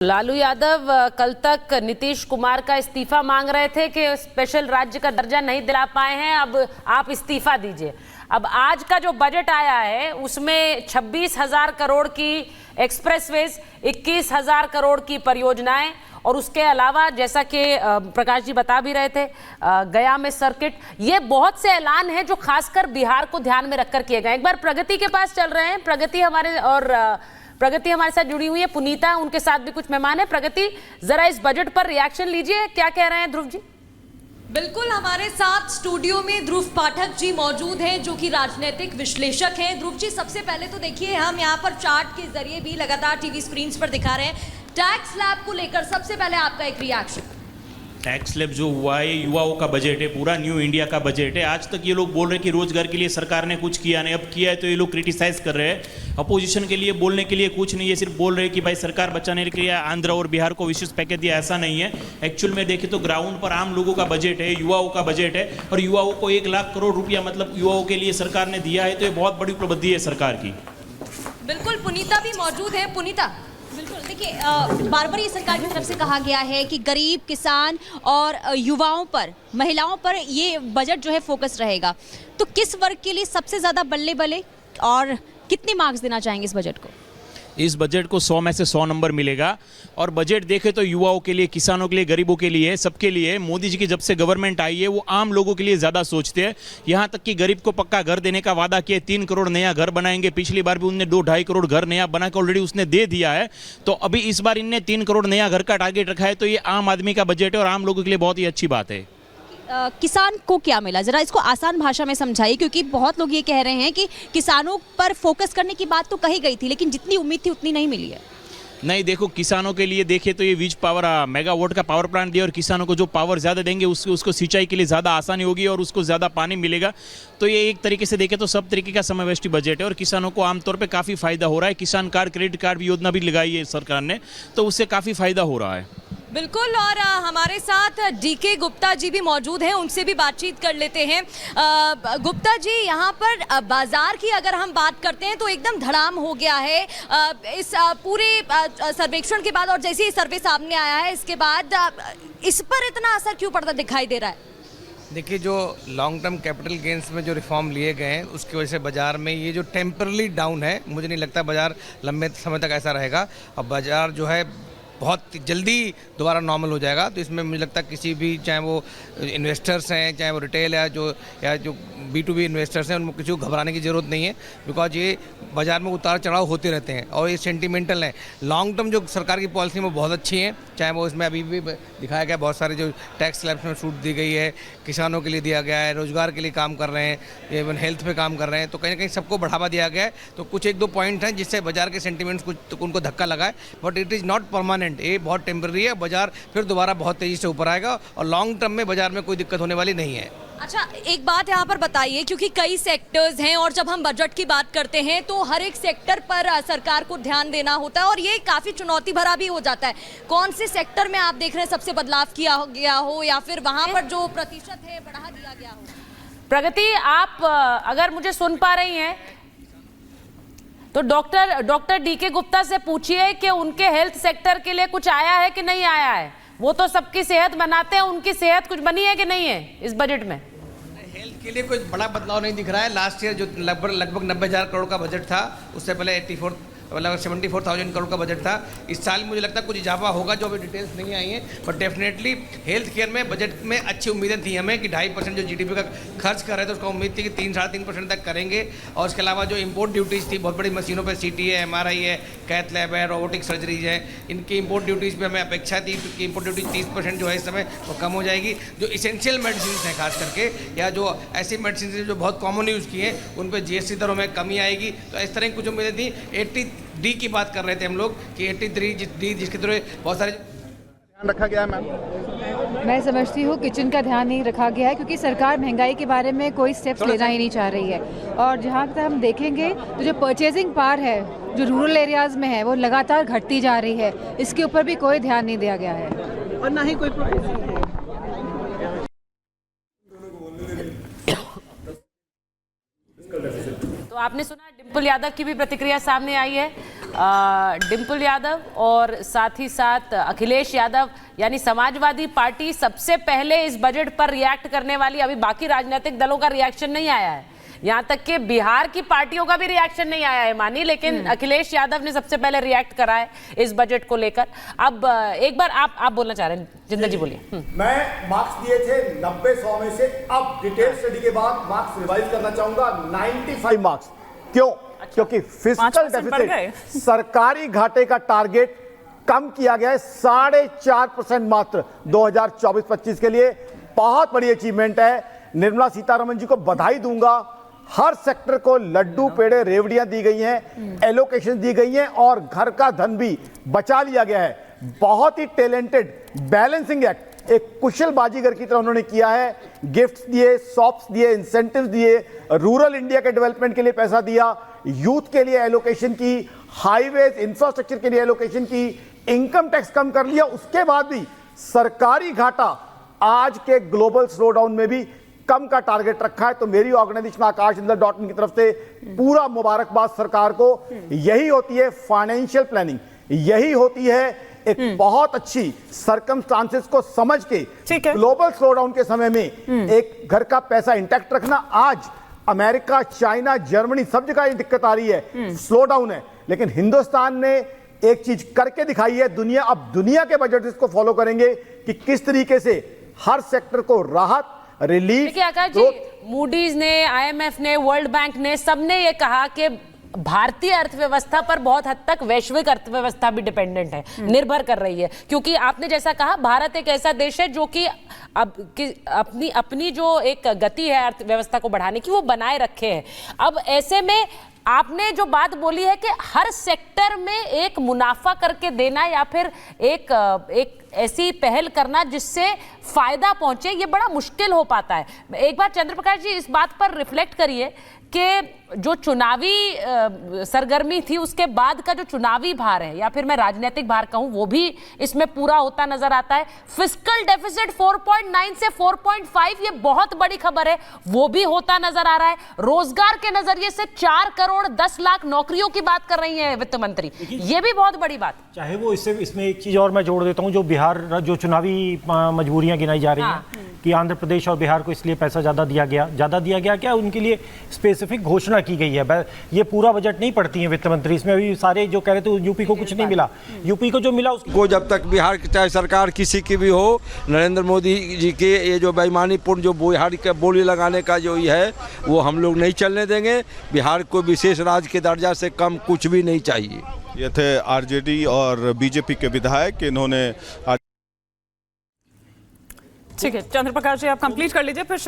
लालू यादव कल तक नीतीश कुमार का इस्तीफा मांग रहे थे कि स्पेशल राज्य का दर्जा नहीं दिला पाए हैं, अब आप इस्तीफा दीजिए। अब आज का जो बजट आया है उसमें 26,000 करोड़ की एक्सप्रेसवेज, 21,000 करोड़ की परियोजनाएं और उसके अलावा जैसा कि प्रकाश जी बता भी रहे थे गया में सर्किट, ये बहुत से ऐलान हैं जो खासकर बिहार को ध्यान में रखकर किए गए। एक बार प्रगति के पास चल रहे हैं। प्रगति हमारे साथ जुड़ी हुई है, पुनीता उनके साथ भी कुछ मेहमान है। प्रगति, जरा इस बजट पर रिएक्शन लीजिए, क्या कह रहे हैं ध्रुव जी? बिल्कुल, हमारे साथ स्टूडियो में ध्रुव पाठक जी मौजूद हैं जो कि राजनीतिक विश्लेषक हैं। ध्रुव जी, सबसे पहले तो देखिए, हम यहाँ पर चार्ट के जरिए भी लगातार टीवी स्क्रीन पर दिखा रहे हैं टैक्स स्लैब को लेकर सबसे पहले आपका एक रिएक्शन। टैक्स स्लैब जो हुआ है युवाओं का बजट है, पूरा न्यू इंडिया का बजट है। आज तक ये लोग बोल रहे हैं कि रोजगार के लिए सरकार ने कुछ किया नहीं, अब किया है तो ये लोग क्रिटिसाइज कर रहे हैं। अपोजिशन के लिए बोलने के लिए कुछ नहीं है, सिर्फ बोल रहे हैं कि भाई सरकार बचाने के लिए आंध्र और बिहार को विशेष पैकेज दिया, ऐसा नहीं है। एक्चुअल में देखें तो ग्राउंड पर आम लोगों का बजट है, युवाओं का बजट है, और युवाओं को 1 लाख करोड़ रुपया मतलब युवाओं के लिए सरकार ने दिया है, तो ये बहुत बड़ी उपलब्धि है सरकार की। बिल्कुल, पुनीता भी मौजूद है। पुनीता, बिल्कुल, देखिए, बार बार ये सरकार की तरफ से कहा गया है कि गरीब, किसान और युवाओं पर, महिलाओं पर ये बजट जो है फोकस रहेगा, तो किस वर्ग के लिए सबसे ज़्यादा बल्ले बल्ले और कितने मार्क्स देना चाहेंगे इस बजट को? इस बजट को 100 में से 100 नंबर मिलेगा। और बजट देखें तो युवाओं के लिए, किसानों के लिए, गरीबों के लिए, सबके लिए मोदी जी की जब से गवर्नमेंट आई है वो आम लोगों के लिए ज़्यादा सोचते हैं। यहाँ तक कि गरीब को पक्का घर देने का वादा किया, 3 करोड़ नया घर बनाएंगे। पिछली बार भी उनने 2-2.5 करोड़ घर नया बना के ऑलरेडी उसने दे दिया है, तो अभी इस बार इनने 3 करोड़ नया घर का टारगेट रखा है। तो ये आम आदमी का बजट है और आम लोगों के लिए बहुत ही अच्छी बात है। किसान को क्या मिला, जरा इसको आसान भाषा में समझाइए, क्योंकि बहुत लोग ये कह रहे हैं कि किसानों पर फोकस करने की बात तो कही गई थी लेकिन जितनी उम्मीद थी उतनी नहीं मिली है। नहीं, देखो, किसानों के लिए देखें तो ये वीज पावर मेगावाट का पावर प्लांट दिया, और किसानों को जो पावर ज़्यादा देंगे उसको सिंचाई के लिए ज़्यादा आसानी होगी और उसको ज़्यादा पानी मिलेगा। तो ये एक तरीके से देखें तो सब तरीके का समावेशी बजट है और किसानों को आमतौर पे काफ़ी फ़ायदा हो रहा है। किसान कार्ड, क्रेडिट कार्ड योजना भी लगाई है सरकार ने, तो उससे काफ़ी फ़ायदा हो रहा है। बिल्कुल, और हमारे साथ डीके गुप्ता जी भी मौजूद हैं, उनसे भी बातचीत कर लेते हैं। गुप्ता जी, यहाँ पर बाजार की अगर हम बात करते हैं तो एकदम धड़ाम हो गया है इस पूरे सर्वेक्षण के बाद, और जैसे ही सर्वे सामने आया है इसके बाद इस पर इतना असर क्यों पड़ता दिखाई दे रहा है? देखिए, जो लॉन्ग टर्म कैपिटल गेंस में जो रिफॉर्म लिए गए हैं उसकी वजह से बाज़ार में ये जो टेम्परली डाउन है, मुझे नहीं लगता बाज़ार लंबे समय तक ऐसा रहेगा। अब बाज़ार जो है बहुत जल्दी दोबारा नॉर्मल हो जाएगा। तो इसमें मुझे लगता है किसी भी, चाहे वो इन्वेस्टर्स हैं, चाहे वो रिटेल या जो B2B इन्वेस्टर्स हैं, उनको किसी को घबराने की ज़रूरत नहीं है, बिकॉज ये बाज़ार में उतार चढ़ाव होते रहते हैं और ये सेंटिमेंटल है। लॉन्ग टर्म जो सरकार की पॉलिसी है वो बहुत अच्छी है, चाहे वो इसमें अभी भी दिखाया गया बहुत सारे जो टैक्स स्लैब्स में छूट दी गई है, किसानों के लिए दिया गया है, रोजगार के लिए काम कर रहे हैं, इवन हेल्थ पे काम कर रहे हैं, तो कहीं ना कहीं सबको बढ़ावा दिया गया है। तो कुछ 1-2 पॉइंट हैं जिससे बाजार के सेंटिमेंट्स कुछ तो उनको धक्का लगा है, but it is not permanent. ये बहुत टेम्पररी है, बाजार फिर दोबारा बहुत तेज़ी से ऊपर आएगा और लॉन्ग टर्म में बाजार में कोई दिक्कत होने वाली नहीं है। अच्छा, एक बात यहाँ पर बताइए, क्योंकि कई सेक्टर्स हैं और जब हम बजट की बात करते हैं तो हर एक सेक्टर पर सरकार को ध्यान देना होता है और ये काफ़ी चुनौती भरा भी हो जाता है। कौन से सेक्टर में आप देख रहे हैं सबसे बदलाव किया गया हो, या फिर वहाँ पर जो प्रतिशत है बढ़ा दिया गया हो? प्रगति, आप अगर मुझे सुन पा रही हैं तो डॉक्टर डीके गुप्ता से पूछिए कि उनके हेल्थ सेक्टर के लिए कुछ आया है कि नहीं आया है। वो तो सबकी सेहत बनाते हैं, उनकी सेहत कुछ बनी है कि नहीं है इस बजट में? हेल्थ के लिए कोई बड़ा बदलाव नहीं दिख रहा है। लास्ट ईयर जो लगभग 90,000 करोड़ का बजट था, उससे पहले 74,000 करोड़ का बजट था। इस साल मुझे लगता है कुछ इजाफा होगा, जो अभी डिटेल्स नहीं आई हैं, बट डेफिनेटली हेल्थ केयर में बजट में अच्छी उम्मीदें थी हमें कि 2.5% जो GDP का खर्च कर रहे थे उसका उम्मीद थी कि 3-3.5% तक करेंगे। और उसके अलावा जो इम्पोर्ट ड्यूटीज़ थी, बहुत बड़ी मशीनों पर CT है, MRI है, कैथ लैब है, रोबोटिक सर्जरीज है, इनकी इम्पोर्ट ड्यूटीज़ पर हमें अपेक्षा थी कि इम्पोर्ट ड्यूटीज 30% जो है इस समय वो कम हो जाएगी। जो इसेंशियल मेडिसिन हैं खास करके, या जो ऐसी मेडिसिन जो बहुत कॉमन यूज़ की हैं, उन पर GST दरों में कमी आएगी। तो इस तरह की कुछ उम्मीदें थी। 80D की बात कर रहे थे हम लोग कि 83D, जिसके थ्रू बहुत सारे ध्यान रखा गया है। मैम, मैं समझती हूँ किचन का ध्यान नहीं रखा गया है, क्योंकि सरकार महंगाई के बारे में कोई स्टेप्स लेना ही नहीं चाह रही है। और जहाँ तक हम देखेंगे तो जो परचेजिंग पावर है जो रूरल एरियाज़ में है वो लगातार घटती जा रही है, इसके ऊपर भी कोई ध्यान नहीं दिया गया है और ना ही कोई तो आपने सुना डिम्पल यादव की भी प्रतिक्रिया सामने आई है। डिम्पल यादव और साथ ही साथ अखिलेश यादव यानी समाजवादी पार्टी सबसे पहले इस बजट पर रिएक्ट करने वाली। अभी बाकी राजनीतिक दलों का रिएक्शन नहीं आया है, यहाँ तक कि बिहार की पार्टियों का भी रिएक्शन नहीं आया है मानी, लेकिन अखिलेश यादव ने सबसे पहले रिएक्ट करा है इस बजट को लेकर। अब एक बार आप बोलना चाह रहे हैं, जिंदल जी बोलिए। मैं मार्क्स दिए थे 90-100 में से, अब डिटेल स्टडी के बाद मार्क्स रिवाइज करना चाहूंगा 95 मार्क्स। क्यों? क्योंकि फिस्कल डेफिसिट, सरकारी घाटे का टारगेट कम किया गया है 4.5% मात्र 2024-25 के लिए। बहुत बड़ी अचीवमेंट है। निर्मला सीतारमण जी को बधाई दूंगा। हर सेक्टर को लड्डू पेड़े रेवड़ियां दी गई हैं, एलोकेशन दी गई हैं और घर का धन भी बचा लिया गया है। बहुत ही टैलेंटेड बैलेंसिंग एक्ट एक कुशल बाजीगर की तरह उन्होंने किया है। गिफ्ट्स दिए, सॉप्स दिए, इंसेंटिव्स दिए, रूरल इंडिया के डेवलपमेंट के लिए पैसा दिया, यूथ के लिए एलोकेशन की, हाईवेज इंफ्रास्ट्रक्चर के लिए एलोकेशन की, इनकम टैक्स कम कर लिया। उसके बाद भी सरकारी घाटा आज के ग्लोबल स्लोडाउन में भी कम का टारगेट रखा है। तो मेरी ऑर्गेनाइजेशन आकाशचंद्र.in की तरफ से पूरा मुबारकबाद सरकार को। यही होती है फाइनेंशियल प्लानिंग, यही होती है एक बहुत अच्छी सर्कमस्टांसेस को समझ के ग्लोबल स्लोडाउन के समय में एक घर का पैसा इंटैक्ट रखना। आज अमेरिका, चाइना, जर्मनी सब जगह ये दिक्कत आ रही है, स्लोडाउन है, लेकिन हिंदुस्तान ने एक चीज करके दिखाई है। दुनिया अब दुनिया के बजट इसको फॉलो करेंगे कि किस तरीके से हर सेक्टर को राहत, रिलीफ। देखिए आकाश जी, मूडीज ने, IMF ने, वर्ल्ड बैंक ने, सबने ये कहा कि भारतीय अर्थव्यवस्था पर बहुत हद तक वैश्विक अर्थव्यवस्था भी डिपेंडेंट है, निर्भर कर रही है। क्योंकि आपने जैसा कहा, भारत एक ऐसा देश है जो कि अपनी जो एक गति है अर्थव्यवस्था को बढ़ाने की, वो बनाए रखे है। अब ऐसे में आपने जो बात बोली है कि हर सेक्टर में एक मुनाफा करके देना या फिर एक ऐसी पहल करना जिससे फायदा पहुंचे, ये बड़ा मुश्किल हो पाता है। एक बार चंद्रप्रकाश जी इस बात पर रिफ्लेक्ट करिए कि जो चुनावी सरगर्मी थी उसके बाद का जो चुनावी भार है, या फिर मैं राजनीतिक भार कहूं, वो भी इसमें पूरा होता नजर आता है। फिस्कल डेफिसिट 4.9 से 4.5, ये बहुत बड़ी खबर है, वो भी होता नजर आ रहा है। रोजगार के नजरिए से 4 करोड़ 10 लाख नौकरियों की बात कर रही है वित्त मंत्री, ये भी बहुत बड़ी बात। चाहे वो इसमें एक चीज और मैं जोड़ देता हूं, जो बिहार जो चुनावी मजबूरियां गिनाई जा रही हैं कि आंध्र प्रदेश और बिहार को इसलिए पैसा ज्यादा दिया गया क्या उनके लिए स्पेसिफिक घोषणा की गई है। ये पूरा बजट नहीं पढ़ती है वित्त मंत्री, इसमें अभी सारे जो कह रहे थे यूपी को कुछ नहीं मिला, यूपी को जो मिला उसको जब तक बिहार की चाहे सरकार किसी की भी हो, नरेंद्र मोदी जी के ये जो बेईमानीपूर्ण जो बिहार के बोली लगाने का जो ये है वो हम लोग नहीं चलने देंगे। बिहार को विशेष राज्य के दर्जा से कम कुछ भी नहीं चाहिए। ये थे आरजेडी और बीजेपी के विधायक, इन्होंने ठीक है चंद्रप्रकाश जी, आप कंप्लीट कर लीजिए फिर